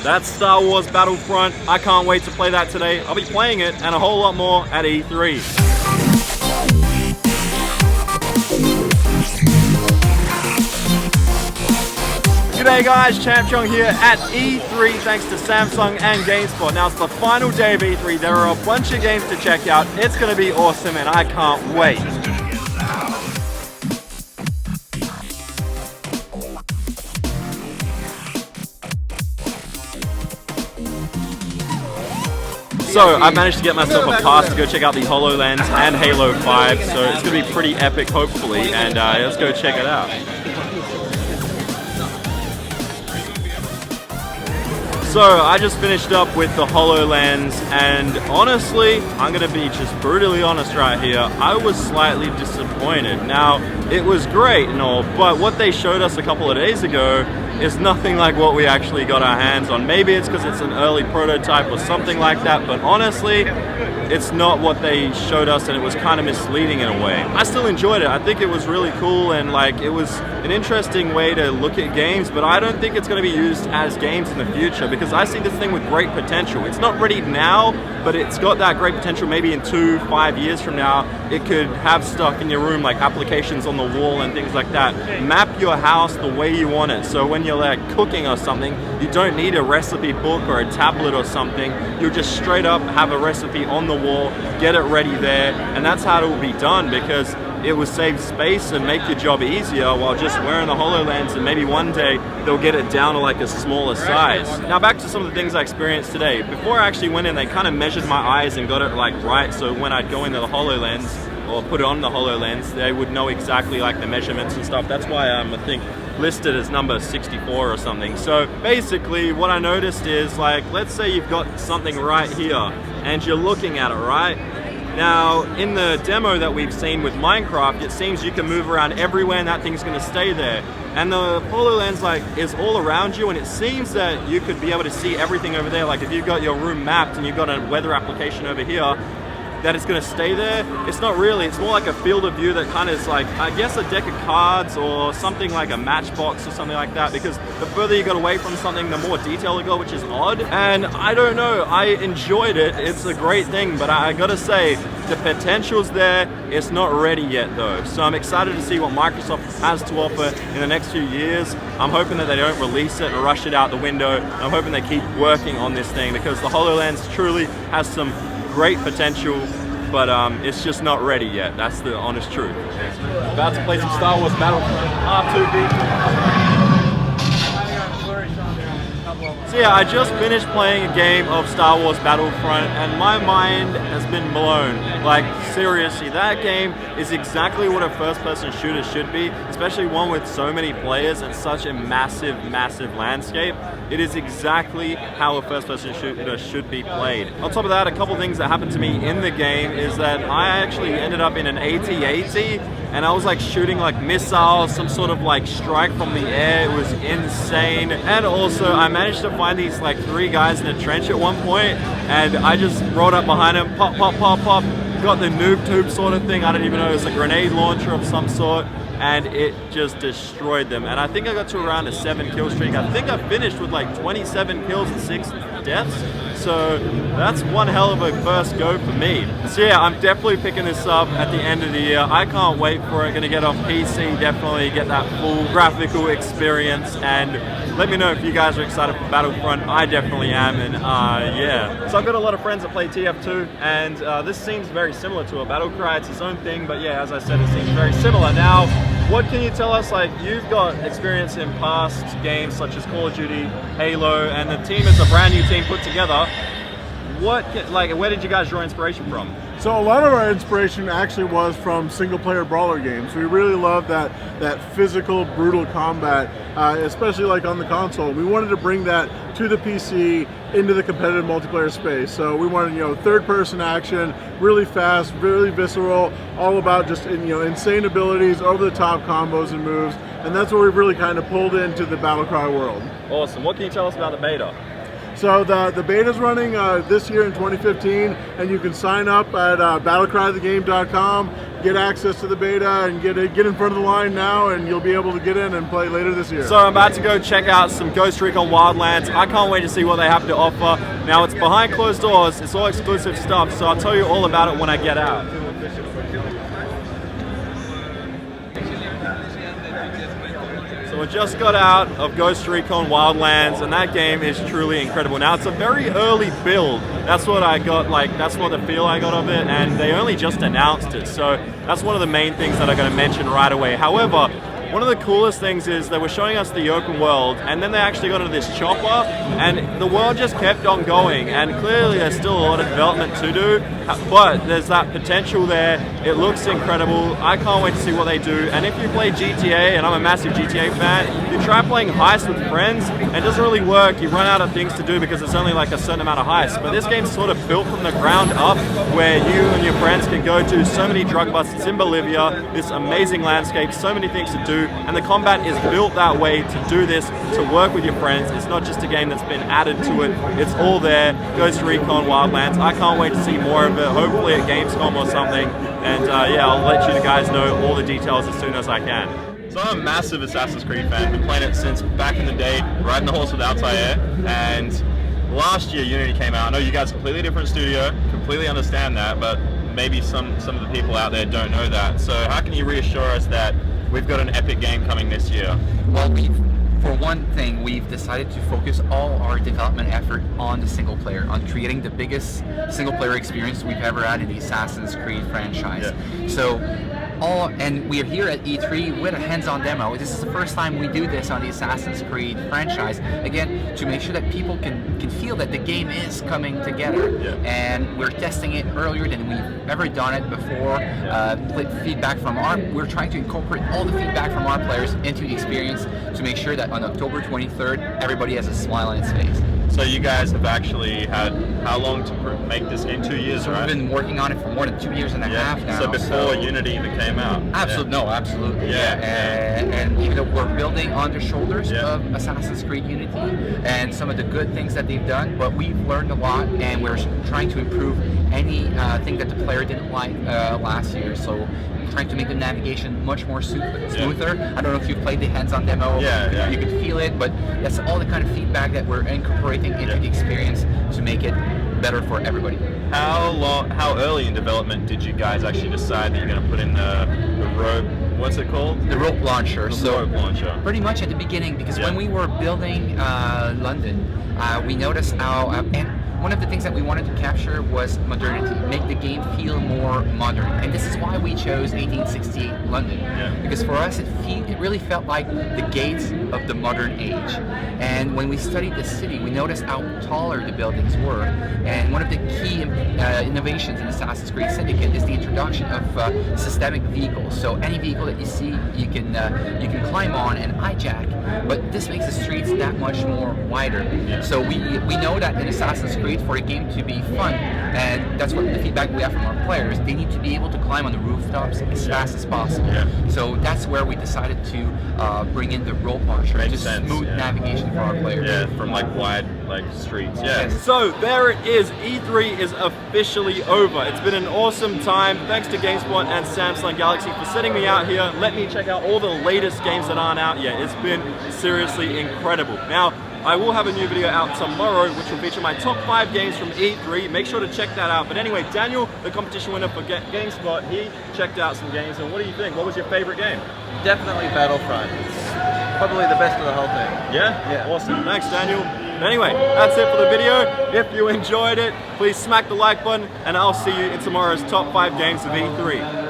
That's Star Wars Battlefront. I can't wait to play that today. I'll be playing it and a whole lot more at E3. G'day guys, ChampChong here at E3 thanks to Samsung and GameSpot. Now it's the final day of E3. There are a bunch of games to check out. It's going to be awesome and I can't wait. So I managed to get myself a pass to go check out the HoloLens and Halo 5, so it's going to be pretty epic hopefully, and let's go check it out. So I just finished up with the HoloLens, and honestly, I'm going to be just brutally honest right here, I was slightly disappointed. Now, it was great and all, but what they showed us a couple of days ago is nothing like what we actually got our hands on. Maybe it's because it's an early prototype or something like that, but honestly, it's not what they showed us, and it was kind of misleading in a way. I still enjoyed it. I think it was really cool, and like it was an interesting way to look at games, but I don't think it's going to be used as games in the future because I see this thing with great potential. It's not ready now, but it's got that great potential. Maybe in 2-5 years from now, it could have stuff in your room like applications on the wall and things like that. Map your house the way you want it. So when you're like cooking or something, you don't need a recipe book or a tablet or something. You'll just straight up have a recipe on the wall, get it ready there, and that's how it will be done because it will save space and make your job easier while just wearing the HoloLens, and maybe one day they'll get it down to like a smaller size. Now back to some of the things I experienced today. Before I actually went in, they kind of measured my eyes and got it like right, so when I'd go into the HoloLens or put it on the HoloLens, they would know exactly like the measurements and stuff. That's why I think listed as number 64 or something. So basically what I noticed is like, let's say you've got something right here and you're looking at it, right? Now, in the demo that we've seen with Minecraft, it seems you can move around everywhere and that thing's gonna stay there. And the HoloLens like is all around you, and it seems that you could be able to see everything over there. Like if you've got your room mapped and you've got a weather application over here, that it's gonna stay there. It's not really, it's more like a field of view that kind of is like, I guess a deck of cards or something like a matchbox or something like that, because the further you got away from something, the more detail it got, which is odd. And I don't know, I enjoyed it. It's a great thing, but I gotta say, the potential's there. It's not ready yet though. So I'm excited to see what Microsoft has to offer in the next few years. I'm hoping that they don't release it and rush it out the window. I'm hoping they keep working on this thing because the HoloLens truly has some great potential, but it's just not ready yet. That's the honest truth. About to play some Star Wars Battlefront R2B. So yeah, I just finished playing a game of Star Wars Battlefront and my mind has been blown. Like seriously, that game is exactly what a first-person shooter should be, especially one with so many players and such a massive, massive landscape. It is exactly how a first-person shooter should be played. On top of that, a couple things that happened to me in the game is that I actually ended up in an AT-AT and I was like shooting like missiles, some sort of like strike from the air. It was insane. And also I managed to find these like 3 guys in a trench at one point, and I just rolled up behind them, pop, pop, pop, pop, got the noob tube sort of thing. I don't even know, it was a grenade launcher of some sort, and it just destroyed them. And I think I got to around a 7 kill streak. I think I finished with like 27 kills and 6 deaths. So that's one hell of a first go for me. So yeah, I'm definitely picking this up at the end of the year. I can't wait for it. Gonna get off PC, definitely get that full graphical experience, and let me know if you guys are excited for Battlefront. I definitely am, and yeah. So I've got a lot of friends that play TF2, and this seems very similar to a Battlecry. It's its own thing, but yeah, as I said, it seems very similar. Now, what can you tell us? Like, you've got experience in past games such as Call of Duty, Halo, and the team is a brand new team put together. Where did you guys draw inspiration from? So a lot of our inspiration actually was from single-player brawler games. We really love that physical, brutal combat, especially like on the console. We wanted to bring that to the PC into the competitive multiplayer space. So we wanted, third-person action, really fast, really visceral, all about just insane abilities, over-the-top combos and moves, and that's what we've really kind of pulled into the Battlecry world. Awesome. What can you tell us about the beta? So the beta's running this year in 2015, and you can sign up at battlecrythegame.com, get access to the beta and get in front of the line now, and you'll be able to get in and play later this year. So I'm about to go check out some Ghost Recon Wildlands. I can't wait to see what they have to offer. Now it's behind closed doors, it's all exclusive stuff, so I'll tell you all about it when I get out. So I just got out of Ghost Recon Wildlands, and that game is truly incredible. Now it's a very early build. That's what I got, that's what the feel I got of it, and they only just announced it. So that's one of the main things that I'm going to mention right away. However, one of the coolest things is they were showing us the open world, and then they actually got into this chopper, and the world just kept on going, and clearly there's still a lot of development to do, but there's that potential there. It looks incredible. I can't wait to see what they do. And if you play GTA, and I'm a massive GTA fan, you try playing heist with friends, and it doesn't really work. You run out of things to do because it's only like a certain amount of heists. But this game's sort of built from the ground up, where you and your friends can go to so many drug busts in Bolivia, this amazing landscape, so many things to do, and the combat is built that way to do this, to work with your friends. It's not just a game that's been added to it, it's all there. Ghost Recon Wildlands. I can't wait to see more of it, hopefully at Gamescom or something, and yeah, I'll let you guys know all the details as soon as I can. So I'm a massive Assassin's Creed fan, been playing it since back in the day, riding the horse with Altair, and last year Unity came out. I know you guys are a completely different studio, completely understand that, but maybe some of the people out there don't know that. So how can you reassure us that we've got an epic game coming this year? Well, for one thing, we've decided to focus all our development effort on the single player, on creating the biggest single player experience we've ever had in the Assassin's Creed franchise. Yeah. So, and we're here at E3 with a hands-on demo. This is the first time we do this on the Assassin's Creed franchise, again, to make sure that people can feel that the game is coming together. Yeah. And we're testing it earlier than we've ever done it before. Feedback from we're trying to incorporate all the feedback from our players into the experience to make sure that on October 23rd, everybody has a smile on its face. So you guys have actually had how long to make this game? 2 years, right? We've been working on it for more than 2 years and a half now. So before Unity even came out? Absolutely, no, absolutely. And you know, we're building on the shoulders of Assassin's Creed Unity and some of the good things that they've done, but we've learned a lot, and we're trying to improve any thing that the player didn't like last year. So trying to make the navigation much more smoother. I don't know if you've played the hands-on demo. You can feel it, but that's all the kind of feedback that we're incorporating into the experience to make it better for everybody. How early in development did you guys actually decide that you're going to put in the rope? What's it called? The rope launcher. The rope launcher. Pretty much at the beginning, because when we were building London, we noticed how and one of the things that we wanted to capture was modernity, make the game feel more modern. And this is why we chose 1868 London. Yeah. Because for us, it really felt like the gates of the modern age. And when we studied the city, we noticed how taller the buildings were. And one of the key innovations in Assassin's Creed Syndicate is the introduction of systemic vehicles. So any vehicle that you see, you can climb on and hijack. But this makes the streets that much more wider. Yeah. So we know that in Assassin's Creed, for a game to be fun, and that's what the feedback we have from our players, they need to be able to climb on the rooftops as fast as possible. Yeah. So that's where we decided to bring in the rope launcher to smooth navigation for our players. Yeah, from wide streets. Yeah. Yes. So there it is. E3 is officially over. It's been an awesome time. Thanks to GameSpot and Samsung Galaxy for sending me out here. Let me check out all the latest games that aren't out yet. It's been seriously incredible. Now, I will have a new video out tomorrow, which will feature my top 5 games from E3. Make sure to check that out. But anyway, Daniel, the competition winner for GameSpot, he checked out some games. And what do you think? What was your favorite game? Definitely Battlefront. It's probably the best of the whole thing. Yeah? Yeah. Awesome. Thanks, Daniel. Anyway, that's it for the video. If you enjoyed it, please smack the like button, and I'll see you in tomorrow's top 5 games of E3.